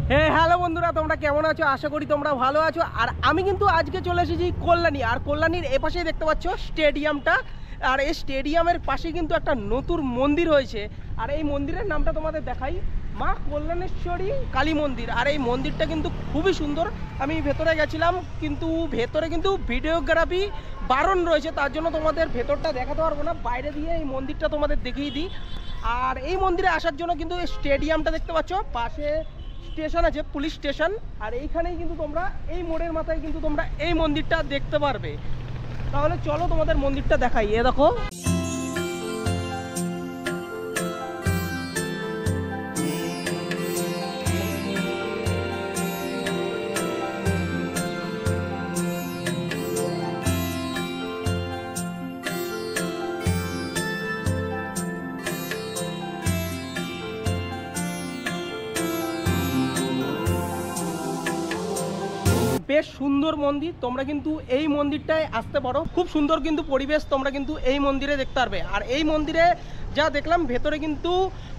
Hello বন্ধুরা, তোমরা কেমন আছো? আশা করি তোমরা ভালো আছো। আর আমি কিন্তু আজকে চলে এসেছি কল্যাণী। আর কল্যাণীর এপাশেই দেখতে পাচ্ছ স্টেডিয়ামটা। আর এই স্টেডিয়ামের পাশে কিন্তু একটা নতুন মন্দির হয়েছে। আর এই মন্দিরের নামটা তোমাদের দেখাই, মা কল্যাণেশ্বরী কালী মন্দির। আর এই মন্দিরটা কিন্তু খুবই সুন্দর। আমি ভেতরে গেছিলাম, কিন্তু ভেতরে কিন্তু ভিডিওগ্রাফি বারণ রয়েছে, তার জন্য তোমাদের ভেতরটা দেখাতে পারবো না। বাইরে দিয়ে এই মন্দিরটা তোমাদের দেখিয়ে দিই। আর এই মন্দিরে আসার জন্য কিন্তু স্টেডিয়ামটা দেখতে পাচ্ছ, পাশে স্টেশন আছে, পুলিশ স্টেশন। আর এইখানেই কিন্তু তোমরা এই মোড়ের মাথায় কিন্তু তোমরা এই মন্দিরটা দেখতে পারবে। তাহলে চলো তোমাদের মন্দিরটা দেখাই। এ দেখো, বেশ সুন্দর মন্দির। তোমরা কিন্তু এই মন্দিরটায় আসতে পারো, খুব সুন্দর কিন্তু পরিবেশ তোমরা কিন্তু এই মন্দিরে দেখতে পারবে। আর এই মন্দিরে যা দেখলাম, ভেতরে কিন্তু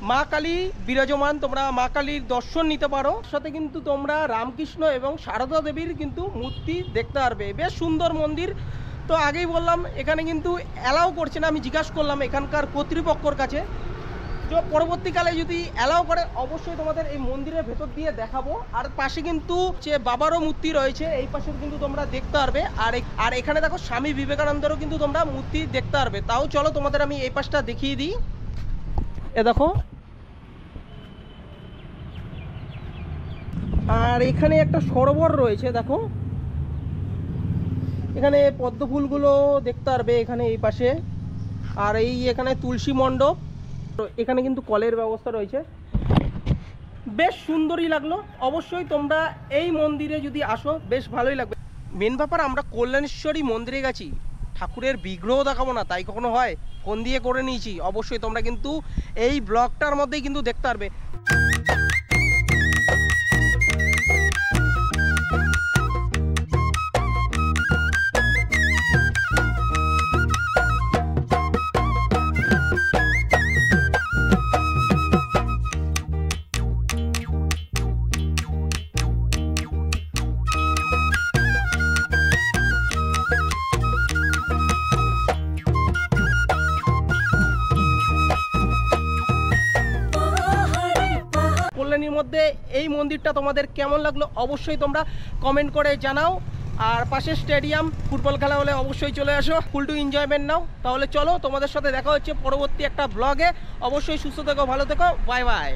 মা কালী বিরাজমান, তোমরা মা কালীর দর্শন নিতে পারো। সাথে কিন্তু তোমরা রামকৃষ্ণ এবং সারদা দেবীর কিন্তু মূর্তি দেখতে পারবে। বেশ সুন্দর মন্দির। তো আগেই বললাম, এখানে কিন্তু অ্যালাউ করছে না। আমি জিজ্ঞাসা করলাম এখানকার কর্তৃপক্ষর কাছে, তো পরবর্তীকালে যদি অ্যালাউ করে অবশ্যই তোমাদের এই মন্দিরের ভেতর দিয়ে দেখাবো। আর পাশে কিন্তু যে বাবারও মূর্তি রয়েছে, এই পাশে কিন্তু তোমরা দেখতে পারবে। আর এখানে দেখো স্বামী বিবেকানন্দেরও কিন্তু তোমরা মূর্তি দেখতে পারবে। তাও চলো তোমাদের আমি এই পাশটা দেখিয়ে দিই। এ দেখো, আর এখানে একটা সরোবর রয়েছে, দেখো এখানে পদ্ম ফুলগুলো দেখতে পারবে এখানে এই পাশে। আর এই এখানে তুলসী মণ্ডপ, তো এখানে কিন্তু কলের ব্যবস্থা রয়েছে। বেশ সুন্দরই লাগলো। অবশ্যই তোমরা এই মন্দিরে যদি আসো বেশ ভালোই লাগবে। মেন ব্যাপার, আমরা কল্যাণেশ্বরী মন্দিরে গেছি, ঠাকুরের বিগ্রহ দেখাবো না তাই কখনো হয়? ফোন দিয়ে করে নিয়েছি। অবশ্যই তোমরা কিন্তু এই ব্লগটার মধ্যেই কিন্তু দেখতে পারবে। কল্যাণীর মধ্যে এই মন্দিরটা তোমাদের কেমন লাগলো অবশ্যই তোমরা কমেন্ট করে জানাও। আর পাশে স্টেডিয়াম, ফুটবল খেলা হলে অবশ্যই চলে আসো, ফুল টু এনজয়মেন্ট নাও। তাহলে চলো তোমাদের সাথে দেখা হচ্ছে পরবর্তী একটা ব্লগে। অবশ্যই সুস্থ থেকো, ভালো থেকো, বাই বাই।